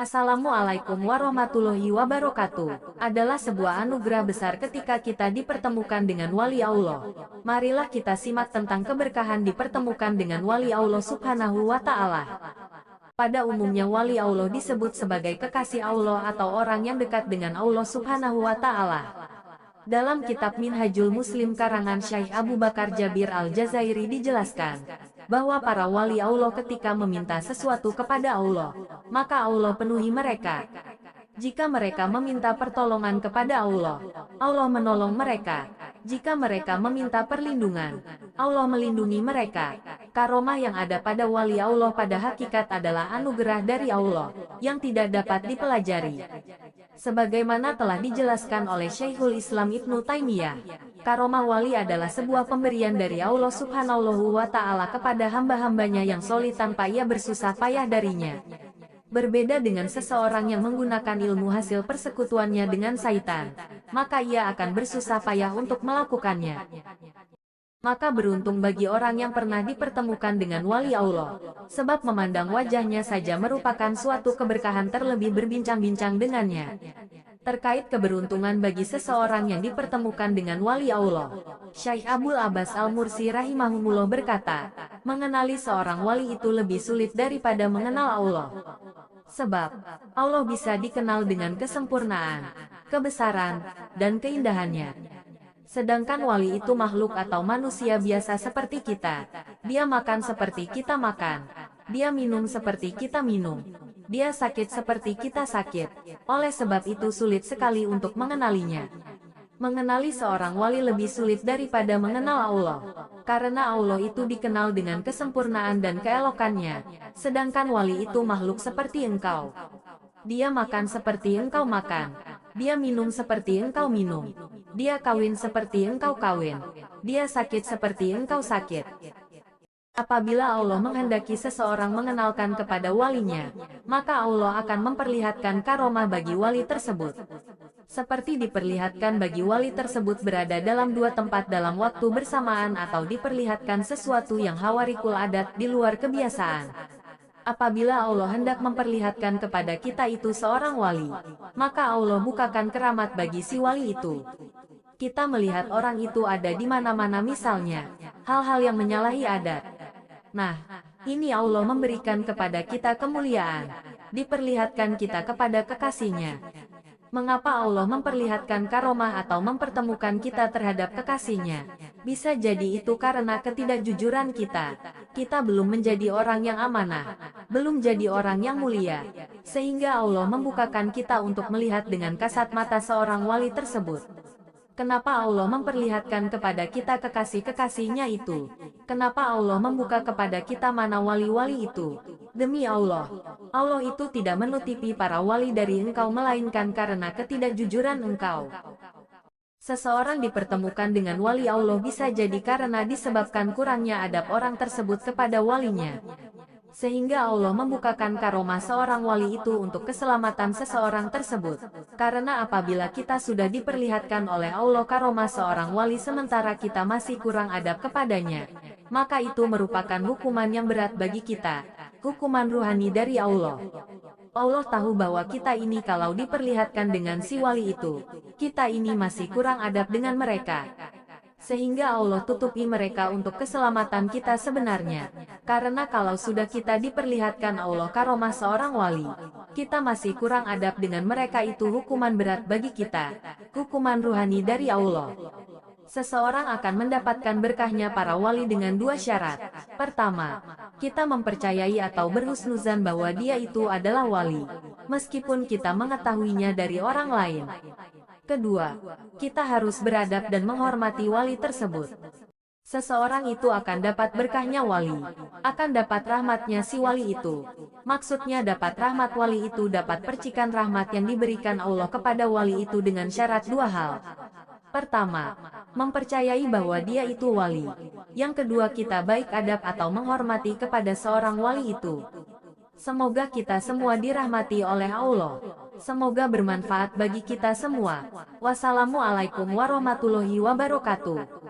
Assalamualaikum warahmatullahi wabarakatuh. Adalah sebuah anugerah besar ketika kita dipertemukan dengan wali Allah. Marilah kita simak tentang keberkahan dipertemukan dengan wali Allah Subhanahu wa Ta'ala. Pada umumnya wali Allah disebut sebagai kekasih Allah atau orang yang dekat dengan Allah Subhanahu wa Ta'ala. Dalam kitab Minhajul Muslim karangan Syekh Abu Bakar Jabir Al-Jazairi dijelaskan bahwa para wali Allah ketika meminta sesuatu kepada Allah, maka Allah penuhi mereka. Jika mereka meminta pertolongan kepada Allah, Allah menolong mereka. Jika mereka meminta perlindungan, Allah melindungi mereka. Karomah yang ada pada wali Allah pada hakikat adalah anugerah dari Allah yang tidak dapat dipelajari. Sebagaimana telah dijelaskan oleh Syekhul Islam Ibnu Taimiyah, karomah wali adalah sebuah pemberian dari Allah Subhanahu wa Ta'ala kepada hamba-hambanya yang solid tanpa ia bersusah payah darinya. Berbeda dengan seseorang yang menggunakan ilmu hasil persekutuannya dengan syaitan, maka ia akan bersusah payah untuk melakukannya. Maka beruntung bagi orang yang pernah dipertemukan dengan wali Allah, sebab memandang wajahnya saja merupakan suatu keberkahan terlebih berbincang-bincang dengannya. Terkait keberuntungan bagi seseorang yang dipertemukan dengan wali Allah, Syekh Abul Abbas Al-Mursi rahimahumullah berkata, mengenali seorang wali itu lebih sulit daripada mengenal Allah. Sebab, Allah bisa dikenal dengan kesempurnaan, kebesaran, dan keindahannya. Sedangkan wali itu makhluk atau manusia biasa seperti kita. Dia makan seperti kita makan. Dia minum seperti kita minum. Dia sakit seperti kita sakit. Oleh sebab itu sulit sekali untuk mengenalinya. Mengenali seorang wali lebih sulit daripada mengenal Allah. Karena Allah itu dikenal dengan kesempurnaan dan keelokannya. Sedangkan wali itu makhluk seperti engkau. Dia makan seperti engkau makan. Dia minum seperti engkau minum. Dia kawin seperti engkau kawin. Dia sakit seperti engkau sakit. Apabila Allah menghendaki seseorang mengenalkan kepada walinya, maka Allah akan memperlihatkan karomah bagi wali tersebut. Seperti diperlihatkan bagi wali tersebut berada dalam dua tempat dalam waktu bersamaan atau diperlihatkan sesuatu yang hawarikul adat di luar kebiasaan. Apabila Allah hendak memperlihatkan kepada kita itu seorang wali, maka Allah bukakan keramat bagi si wali itu. Kita melihat orang itu ada di mana-mana misalnya, hal-hal yang menyalahi adat. Nah, ini Allah memberikan kepada kita kemuliaan, diperlihatkan kita kepada kekasihnya. Mengapa Allah memperlihatkan karomah atau mempertemukan kita terhadap kekasihnya? Bisa jadi itu karena ketidakjujuran kita. Kita belum menjadi orang yang amanah, belum jadi orang yang mulia, sehingga Allah membukakan kita untuk melihat dengan kasat mata seorang wali tersebut. Kenapa Allah memperlihatkan kepada kita kekasih-kekasihnya itu? Kenapa Allah membuka kepada kita mana wali-wali itu? Demi Allah, Allah itu tidak menutupi para wali dari engkau melainkan karena ketidakjujuran engkau. Seseorang dipertemukan dengan wali Allah bisa jadi karena disebabkan kurangnya adab orang tersebut kepada walinya. Sehingga Allah membukakan karomah seorang wali itu untuk keselamatan seseorang tersebut. Karena apabila kita sudah diperlihatkan oleh Allah karomah seorang wali sementara kita masih kurang adab kepadanya, maka itu merupakan hukuman yang berat bagi kita, hukuman ruhani dari Allah. Allah tahu bahwa kita ini kalau diperlihatkan dengan si wali itu, kita ini masih kurang adab dengan mereka. Sehingga Allah tutupi mereka untuk keselamatan kita sebenarnya. Karena kalau sudah kita diperlihatkan Allah karomah seorang wali, kita masih kurang adab dengan mereka itu hukuman berat bagi kita, hukuman ruhani dari Allah. Seseorang akan mendapatkan berkahnya para wali dengan dua syarat. Pertama, kita mempercayai atau berhusnuzan bahwa dia itu adalah wali, meskipun kita mengetahuinya dari orang lain. Kedua, kita harus beradab dan menghormati wali tersebut. Seseorang itu akan dapat berkahnya wali, akan dapat rahmatnya si wali itu. Maksudnya dapat rahmat wali itu dapat percikan rahmat yang diberikan Allah kepada wali itu dengan syarat dua hal. Pertama, mempercayai bahwa dia itu wali. Yang kedua, kita baik adab atau menghormati kepada seorang wali itu. Semoga kita semua dirahmati oleh Allah. Semoga bermanfaat bagi kita semua. Wassalamualaikum warahmatullahi wabarakatuh.